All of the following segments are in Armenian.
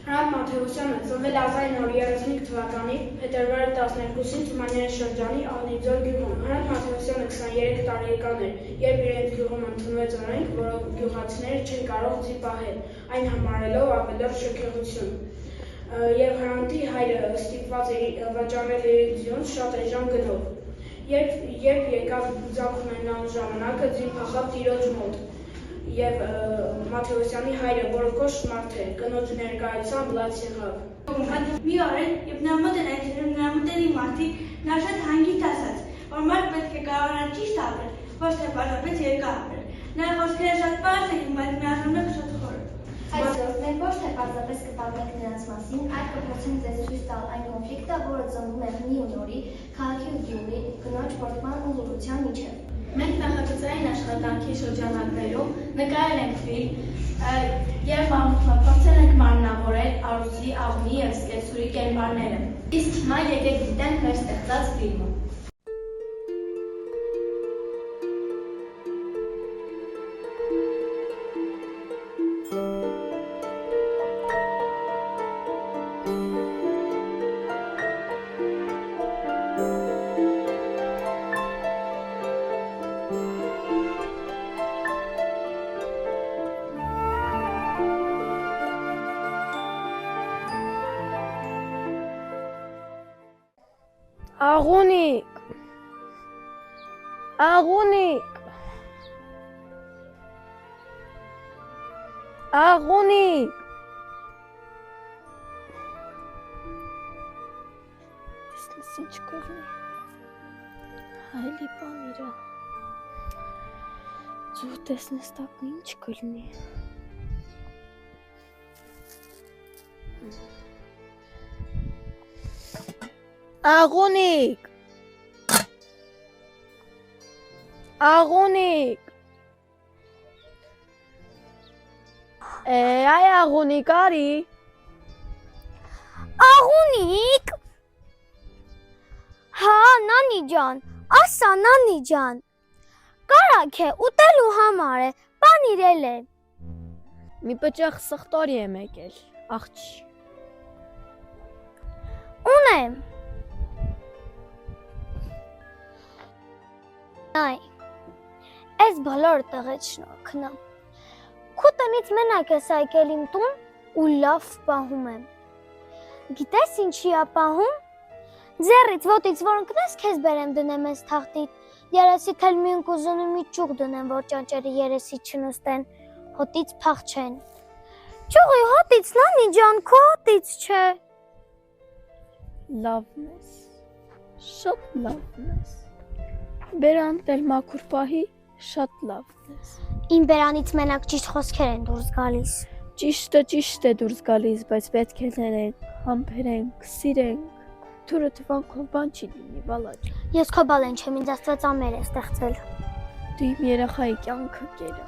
Հրանտ Մաթեոսյանը ծնվել 1935 թվականի փետրվարի 12-ին Թումանյանի շրջանի Ալնիձոր գյուղում։ Հրանտ Մաթեոսյանը 23 տարեկան էր, երբ իրենց գյուղում ընդունվեց օրենք, որով գյուղացիները չէին կարող ձի պահել, այն համարելով ավելորդ շքեղություն։ Եվ Հրանտի հայրը ստիպված էր վաճառել իր ձյուն շատ էժան գնով։ Երբ եկավ ձախ ունենալու ժամանակը, ձին փախավ տիրոջ մոտ։ Եվ Մաթեոսյանի հայրը, որը կոշտ մարդ էր, կնոջ ներկայությամբ լաց եղավ։ Մի օր էր, երբ նրա մոտ էր այցելում նրա մտերի մարդիկ, նա շատ հանգիստ ասաց, որ մարդ պետք է կարողանա ճիշտ ապրել, ոչ թե պարզապես երկար ապրել։ Նրա խոսքերը շատ պարզ էին, բայց միաժամանակ շատ խոր։ Այսօր մենք ոչ թե պարզապես կպատմենք նրանց մասին, այլ կփորձենք ձեզ ցույց տալ այն կոնֆլիկտը, որը ծնվում է հնի ու նորի, քաղաքի ու գյուղի, կնոջ պորտման ու լուծության միջև։ Մենք նախագծային աշխատանքի շրջանակներում նկարել ենք ֆիլմ և փորձել ենք մարմնավորել Արուզի, Աղմի և Սկեսուրի կերպարները։ Իսկ հիմա եկեք դիտենք մեր ստեղծած ֆիլմը։ Աղունիկ, աղունիկ, աղունիկ, տեսնես ինչ կողնի, հայլի բան իրա, ձու տեսնես տակ ինչ կլնի, Աղունիկ, աղունիկ, այ աղունիկ արի, Աղունիկ, հա նանի ջան, ասա նանի ջան, կարակ է ուտելու համար է, բան իրել է, մի պճախ սխտորի եմ եկել, աղջի, ունեմ, Այ, ես բոլոր տղետ շնորհքն եմ, քու տնից մենակ ես եկել իմ տուն ու լավ պահում եմ, գիտես ինչի ա պահում, ձեռից ոտից որ ընկնես քեզ բերեմ դնեմ ես թախտիդ, երեսիդ էլ մի ընկուզուն ու մի ճուղ դնեմ, որ ճանճերը երեսիդ չնստեն, հոտից փախչեն, ճուղի հոտից նանի ջան, քո հոտից չէ, լավն ես, շատ լավն ես, Բերանդ էլ մաքուր պահի, շատ լավն ես։ Իմ բերանից մենակ ճիշտ խոսքեր են դուրս գալիս։ Ճիշտ է դուրս գալիս, բայց պետք է ներենք, համբերենք, սիրենք, թուրը թվան քո բան չի լինի, բալաջ։ Ես քո բալեն չեմ, ինձ Աստված ամեր է ստեղծել։ Դու իմ երեխայի կյանքը կերա։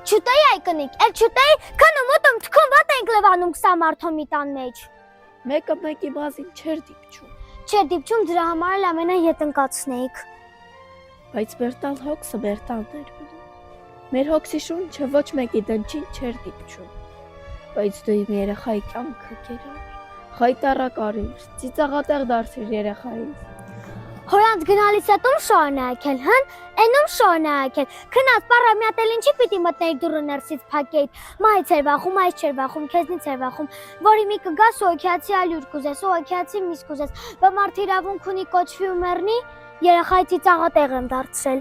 Չուտեի այ կնիկ, էլ չուտեի, քանում ուտում թքում վատ ենք լվանում 20 մարդոմի տան մեջ։ Մեկը մեկի բազին չեր դիպչում։ Չէր դիպչում դրա համար էլ ամենաետ ընկացնեիք։ Բայց Բերտալ հոգսը Բերտալն էր մնում։ Մեր հոգսի շունչը ոչ մեկի դնչին չէր դիպչում։ Բայց դու իմ երեխայի կյանքը կերար, խայտառակ արիր, ծիծաղատեղ դարձիր երեխայից։ Հորանց գնալիս հետում շարունակել, հն, էնում շարունակել, քնած պառա մի հատ էլ ինչի պիտի մտնեիք դուռը ներսից փակեիք, մայից էր վախում, այս չէր վախում, քեզնից էր վախում, որի մի կգաս ու օքյացի ալյուր կուզես, ու օքյացի միս կուզես, բա մարդ իրավունք ունի կոչվի ու մեռնի, երեխայի ծիծաղատեղ եմ դարձրել։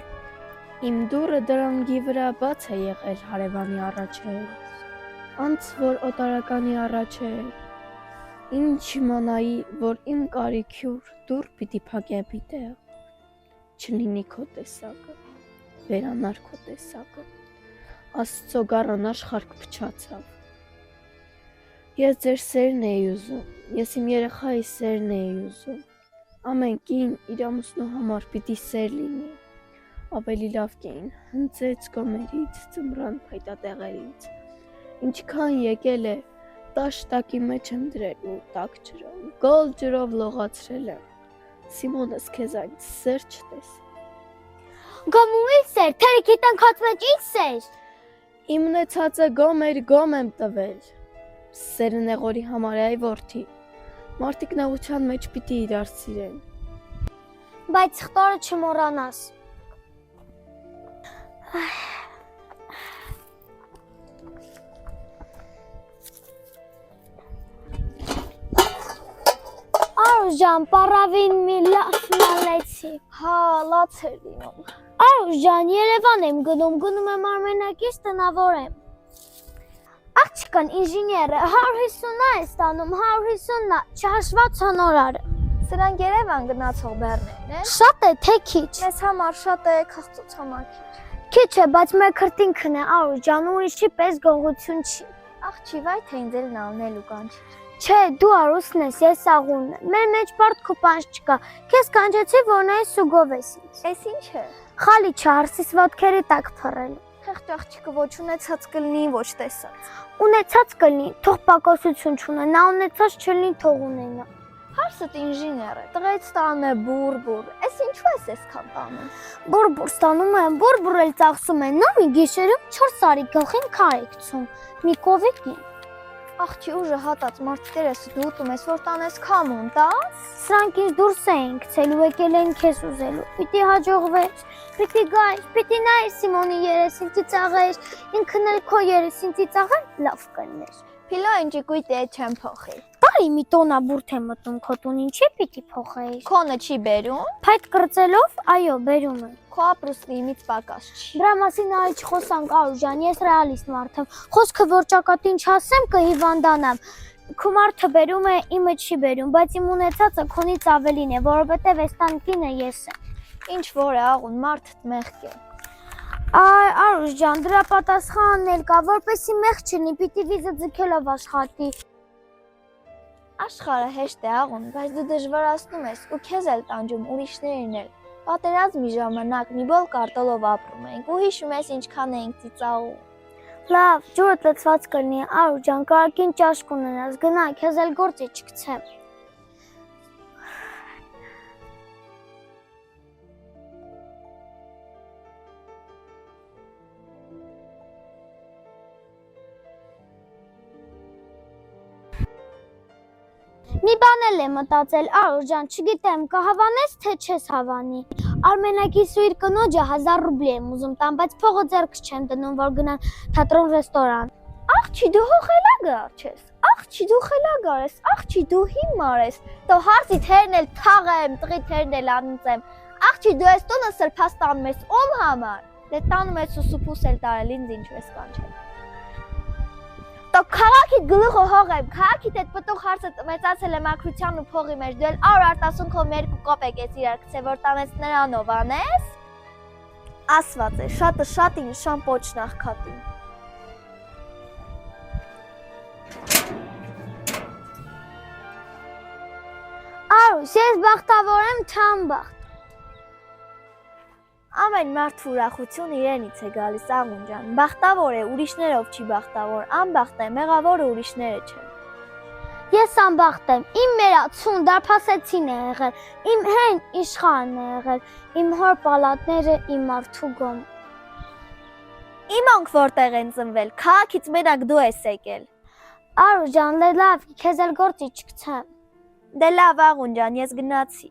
Իմ դուռը դրանգի վրա բաց է եղել հարևանի առաջերից, անց որ օտարականի առաջեր, ինչ իմանայի, որ իմ կարիքյուր դուռ պիտի փակեմ տեղ, չլինի քո տեսակը, վերանար քո տեսակը, Աստծո գառան աշխարհք փչացավ։ Ես ձեր սերն էի ուզում, ես իմ երեխայի սերն էի ուզում, ամեն կին իր ամուսնու համար պիտի սեր լինի, ավելի լավ կին, հնձեց գոմերից, ծմրան փայտատեղերից, ինչքան եկել է, տաշտակի մեջ եմ դրել ու տակ ջրով, գոլ ջրով լողացրել եմ, Սիմոնս քեզ այն սեր չտես։ Գոմու ինչ սեր, թերիքի տնքոց մեջ ինչ սեր։ Իմ ունեցածը գոմ էր, գոմ եմ տվել։ Սերնեղորի համարյայի որդի։ Մարդիկ նեղության մեջ պիտի իրար սիրեն։ Բայց խտորը չմոռանաս։ Արուժան, պարավին մի լավ մալեցի։ Հա, լաց էր լինում։ Արուժան, Երևան եմ գնում եմ Արմենակից տնավորեմ։ Աղջկան ինժեները 150-ա է ստանում, 150-ա, չհաշված հոնորարը։ Սրանք Երևան գնացող բեռներն են։ Շատ է, թե քիչ։ Մեզ համար շատ է, քաղցուց համար քիչ։ Քիչ է, բայց մեր քրտինքն է, Արուժան, ուրիշի պես գողություն չի։ Աղջի վայ թե ինձ էլ նալնելու կանչիր։ Չէ, դու Արուսն ես, ես աղունն եմ։ Մեր մեջ բարդ քուպանջ չկա։ Քեզ կանչեցի, որ նայես ու գովես ինձ։ Էս ինչ է։ Խալի չհարսիս ոտքերի տակ փռելու։ Խեղճ աղջիկը ոչ ունեցած կլինի, ոչ տեսած։ Ունեցած կլինի, թող պակասություն չունենա, ունեցած չլինի, թող ունենա։ Հարսդ ինժեներ է, տղայից տանում է բուր։ Էս ինչու ես այսքան տանում։ Բուրբուր ստանում եմ, բուրբուր էլ ծախսում են, նա մի գիշերում 4 սարի գլխին քար է գցում։ Մի կովիկի։ Աղջի ուժը հատած մարդիկերս դու ուտում ես, որ տանես քամուն, տաս։ Սրանք ինձ դուրս էին գցել ու եկել են քեզ ուզելու։ Պիտի հաջողվեր, պիտի գայր, պիտի նայր Սիմոնի երեսին ծիծաղեր, ինքն էլ քո երեսին ծիծաղեր, լավ կլներ։ Փիլո ինչի կույտի է չեմ փոխի։ Բարի մի տոնա բուրդ եմ մտնում քո տուն, ինչի պիտի փոխեիր։ Քոնը չի բերում։ Փայտ կրծելով, այո, բերում եմ։ Քո ապրուստի իմից պակաս չի։ Դրա մասին արի չխոսանք, Արուժան, ես ռեալիստ մարդ եմ։ Խոսքը որ ճակատին չասեմ, կհիվանդանամ։ Քո մարդը բերում է, իմը չի բերում, բայց իմ ունեցածը քոնից ավելին է, որովհետև այս տանկինը ես եմ։ Ինչ որ է աղուն, մարդդ մեղք է։ Այ Արուժան, դրա պատասխանն էլ կա, որպեսի մեղք չլինի, պիտի վիզը ձգելով աշխատի։ Աշխարհը հեշտ է աղուն, բայց դու դժվարացնում ես ու քեզ էլ տանջում ուրիշներին էլ։ Պատերազմի ժամանակ մի բոլ կարտոլով ապրում ենք ու հիշում ես ինչքան էինք ծիծաղում։ Լավ, ջուրը լցված կլինի, Արուժան, կարակին ճաշկ ունենաս, գնա, քեզ էլ գործի չգցեմ։ Մի բան էլ եմ մտածել, Արուժան, չգիտեմ, կհավանես, թե չես հավանի։ Արմենակիս ու իր կնոջը 1000 ռուբլի եմ ուզում տամ, բայց փողը ձեռքս չեմ դնում, որ գնան թատրոն ռեստորան։ Աղջի դու հոխելագար ես։ Աղջի դու խելագար ես, աղջի դու հիմար ես։ Դու հարցի թերն էլ թաղեմ, տղի թերն էլ անցեմ։ Աղջի դու այս տոնը սրբաս տանում ես ում համար։ Դե տանում ես ու սուփուս էլ տարել ինձ ինչու ես կանչել։ Դու քաղաքի գլուխը հող եմ, քաղաքիդ այդ պտուղ հարցը մեծացել է մաքրության ու փողի մեջ, դու էլ առ արտասունքով 2 կոպեկ ես իրար գցե, որ տանես նրանով անես։ Ասված է, շատը շատին, շան պոչն աղքատին։ Արուս, ես բախտավոր եմ, չեմ բախտ։ Ամեն մարդու ուրախություն իրենից է գալիս աղուն ջան։ Բախտավոր է, ուրիշներով չի բախտավոր, անբախտ է, մեղավորը ուրիշները չեն։ Ես անբախտ եմ, իմ մերացուն դարբասեցին է եղել, իմ հեն իշխանն է եղել, իմ հոր պալատները, իմ մարդու գոմ։ Իմանք որտեղ են ծնվել, քաղաքից մենակ դու ես եկել։ Արուժան, լավ, քեզ էլ գործի չգցեմ։ Դե լավ աղուն ջան, ես գնացի։